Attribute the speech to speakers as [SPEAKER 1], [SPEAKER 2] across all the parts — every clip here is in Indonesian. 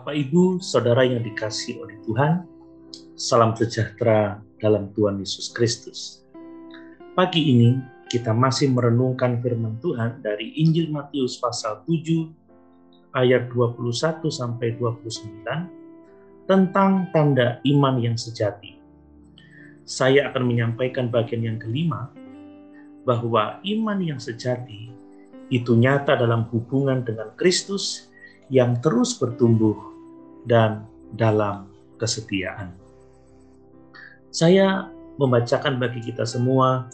[SPEAKER 1] Bapak, Ibu, Saudara yang dikasihi oleh Tuhan, salam sejahtera dalam Tuhan Yesus Kristus. Pagi ini kita masih merenungkan firman Tuhan dari Injil Matius pasal 7 ayat 21 sampai 29 tentang tanda iman yang sejati. Saya akan menyampaikan bagian yang kelima, bahwa iman yang sejati itu nyata dalam hubungan dengan Kristus yang terus bertumbuh dan dalam kesetiaan. Saya membacakan bagi kita semua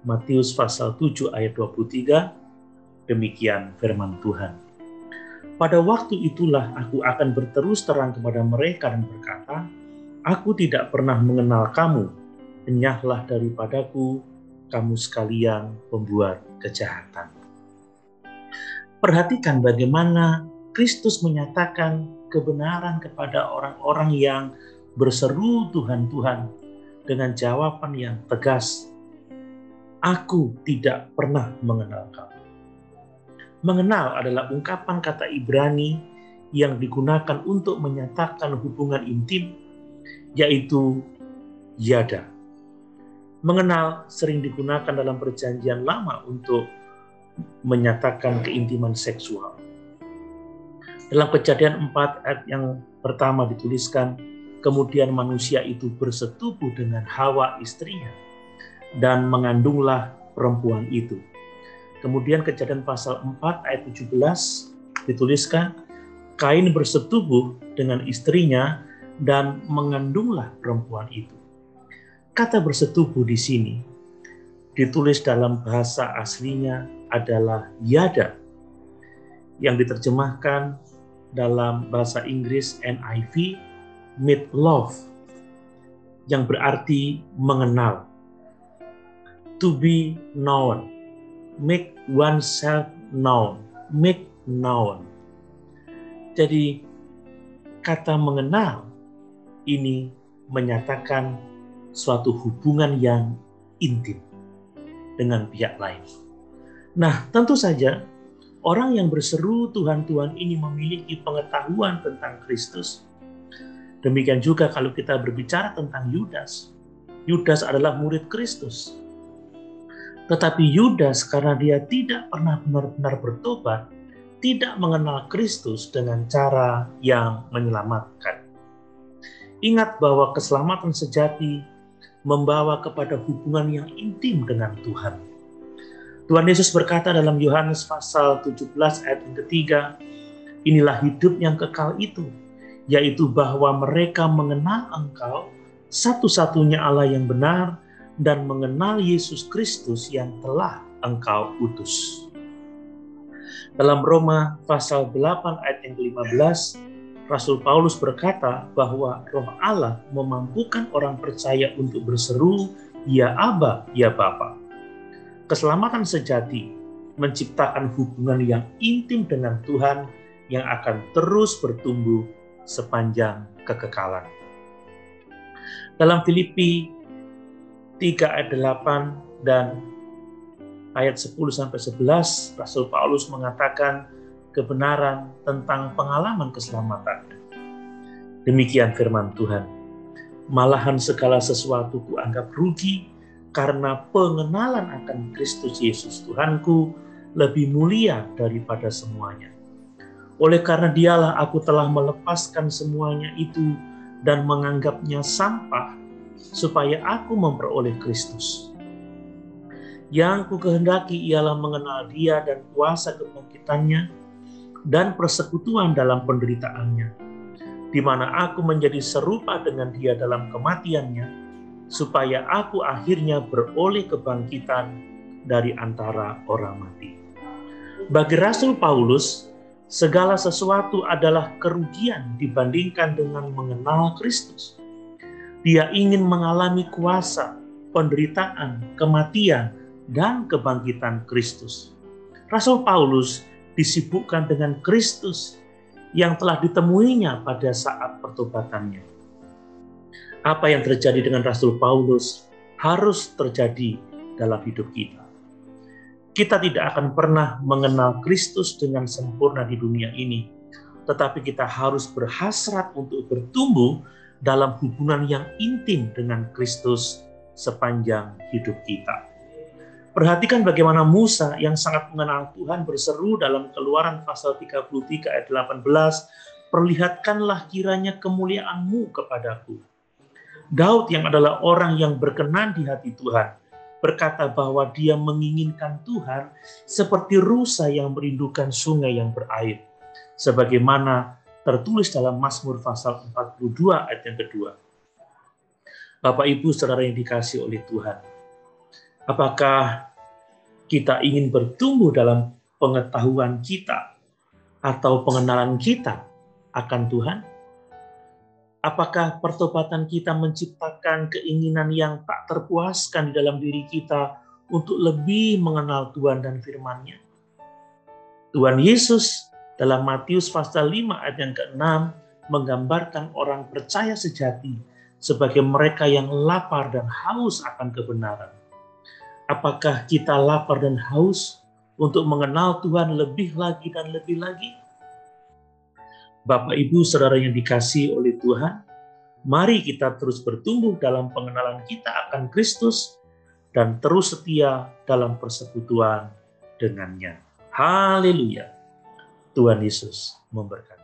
[SPEAKER 1] Matius pasal 7 ayat 23, demikian firman Tuhan. Pada waktu itulah aku akan berterus terang kepada mereka dan berkata, aku tidak pernah mengenal kamu, enyahlah daripadaku, kamu sekalian pembuat kejahatan. Perhatikan bagaimana Kristus menyatakan kebenaran kepada orang-orang yang berseru Tuhan, Tuhan, dengan jawaban yang tegas. Aku tidak pernah mengenal kamu. Mengenal adalah ungkapan kata Ibrani yang digunakan untuk menyatakan hubungan intim, yaitu yada. Mengenal sering digunakan dalam perjanjian lama untuk menyatakan keintiman seksual. Dalam Kejadian 4 ayat yang pertama dituliskan, kemudian manusia itu bersetubuh dengan Hawa istrinya dan mengandunglah perempuan itu. Kemudian Kejadian pasal 4 ayat 17 dituliskan, Kain bersetubuh dengan istrinya dan mengandunglah perempuan itu. Kata bersetubuh di sini ditulis dalam bahasa aslinya adalah yada, yang diterjemahkan dalam bahasa Inggris NIV, made love, yang berarti mengenal, to be known, make oneself known, make known. Jadi kata mengenal ini menyatakan suatu hubungan yang intim dengan pihak lain. Nah, tentu saja orang yang berseru Tuhan, Tuhan ini memiliki pengetahuan tentang Kristus. Demikian juga kalau kita berbicara tentang Yudas. Yudas adalah murid Kristus. Tetapi Yudas karena dia tidak pernah benar-benar bertobat, tidak mengenal Kristus dengan cara yang menyelamatkan. Ingat bahwa keselamatan sejati membawa kepada hubungan yang intim dengan Tuhan. Tuhan Yesus berkata dalam Yohanes pasal 17 ayat yang ketiga, inilah hidup yang kekal itu, yaitu bahwa mereka mengenal Engkau, satu-satunya Allah yang benar, dan mengenal Yesus Kristus yang telah Engkau utus. Dalam Roma pasal 8 ayat yang ke-15, Rasul Paulus berkata bahwa Roh Allah memampukan orang percaya untuk berseru, ya Aba, ya Bapa. Keselamatan sejati menciptakan hubungan yang intim dengan Tuhan yang akan terus bertumbuh sepanjang kekekalan. Dalam Filipi 3 ayat 8 dan ayat 10-11, Rasul Paulus mengatakan kebenaran tentang pengalaman keselamatan. Demikian firman Tuhan. Malahan segala sesuatu kuanggap rugi, karena pengenalan akan Kristus Yesus Tuhanku lebih mulia daripada semuanya. Oleh karena dialah aku telah melepaskan semuanya itu dan menganggapnya sampah, supaya aku memperoleh Kristus. Yang ku kehendaki ialah mengenal dia dan kuasa kebangkitannya dan persekutuan dalam penderitaannya, di mana aku menjadi serupa dengan dia dalam kematiannya, supaya aku akhirnya beroleh kebangkitan dari antara orang mati. Bagi Rasul Paulus, segala sesuatu adalah kerugian dibandingkan dengan mengenal Kristus. Dia ingin mengalami kuasa, penderitaan, kematian, dan kebangkitan Kristus. Rasul Paulus disibukkan dengan Kristus yang telah ditemuinya pada saat pertobatannya. Apa yang terjadi dengan Rasul Paulus harus terjadi dalam hidup kita. Kita tidak akan pernah mengenal Kristus dengan sempurna di dunia ini tetapi kita harus berhasrat untuk bertumbuh dalam hubungan yang intim dengan Kristus sepanjang hidup kita. Perhatikan bagaimana Musa yang sangat mengenal Tuhan berseru dalam Keluaran pasal 33 ayat 18, "Perlihatkanlah kiranya kemuliaan-Mu kepadaku." Daud yang adalah orang yang berkenan di hati Tuhan berkata bahwa dia menginginkan Tuhan seperti rusa yang merindukan sungai yang berair, sebagaimana tertulis dalam Mazmur pasal 42 ayat yang kedua. Bapak Ibu Saudara yang dikasihi oleh Tuhan, apakah kita ingin bertumbuh dalam pengetahuan kita atau pengenalan kita akan Tuhan? Apakah pertobatan kita menciptakan keinginan yang tak terpuaskan di dalam diri kita untuk lebih mengenal Tuhan dan firman-Nya? Tuhan Yesus dalam Matius pasal 5 ayat yang ke-6 menggambarkan orang percaya sejati sebagai mereka yang lapar dan haus akan kebenaran. Apakah kita lapar dan haus untuk mengenal Tuhan lebih lagi dan lebih lagi? Bapak, Ibu, Saudara yang dikasihi oleh Tuhan, mari kita terus bertumbuh dalam pengenalan kita akan Kristus dan terus setia dalam persekutuan dengannya. Haleluya. Tuhan Yesus memberkati.